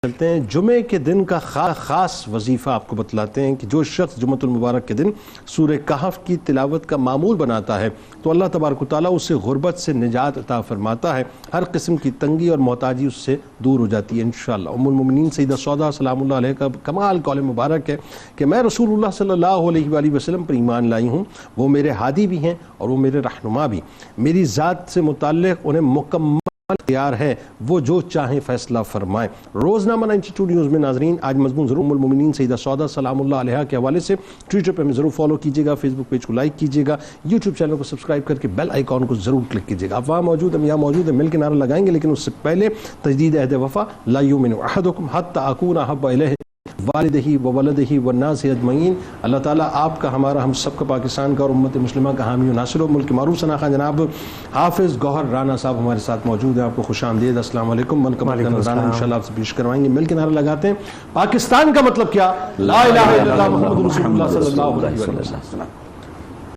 چلتے ہیں جمعے کے دن کا خاص وظیفہ آپ کو بتلاتے ہیں کہ جو شخص جمعۃ المبارک کے دن سورہ کہف کی تلاوت کا معمول بناتا ہے تو اللہ تبارک و تعالیٰ اسے غربت سے نجات عطا فرماتا ہے، ہر قسم کی تنگی اور محتاجی اس سے دور ہو جاتی ہے انشاءاللہ۔ ام المومنین سیدہ سودا سلام اللہ علیہ کا کمال قول مبارک ہے کہ میں رسول اللہ صلی اللہ علیہ وآلہ وسلم پر ایمان لائی ہوں، وہ میرے ہادی بھی ہیں اور وہ میرے رہنما بھی، میری ذات سے متعلق انہیں مکمل اختیار ہے، وہ جو چاہیں فیصلہ فرمائیں۔ روزنامہ 92 نیوز میں ناظرین آج مضمون ضرور ام المومنین سیدہ سودا سلام اللہ علیہ کے حوالے سے ٹویٹر پہ ہمیں ضرور فالو کیجیے گا، فیس بک پیج کو لائک کیجیے گا، یوٹیوب چینل کو سبسکرائب کر کے بیل آئیکن کو ضرور کلک کیجیے گا۔ آپ وہاں موجود ہیں، یہاں موجود ہیں، مل کے نعرہ لگائیں گے، لیکن اس سے پہلے تجدید عہد وفا لا یؤمن احدکم حتی اکون احب الیہ والدہ وولدہ والناس اجمعین۔ اللہ تعالیٰ آپ کا، ہمارا، ہم سب کا، پاکستان کا اور امت مسلمہ کا حامی و ناصر ہو۔ ملک معروف ثنا خان جناب حافظ گوہر رانا صاحب ہمارے ساتھ موجود ہیں، آپ کو خوش آمدید، السلام علیکم۔ من کا نذرانہ انشاءاللہ آپ سے پیش کروائیں گے، مل کے نعرہ لگاتے ہیں پاکستان کا مطلب کیا؟ لا الہ الا اللہ محمد رسول اللہ صلی اللہ علیہ وسلم۔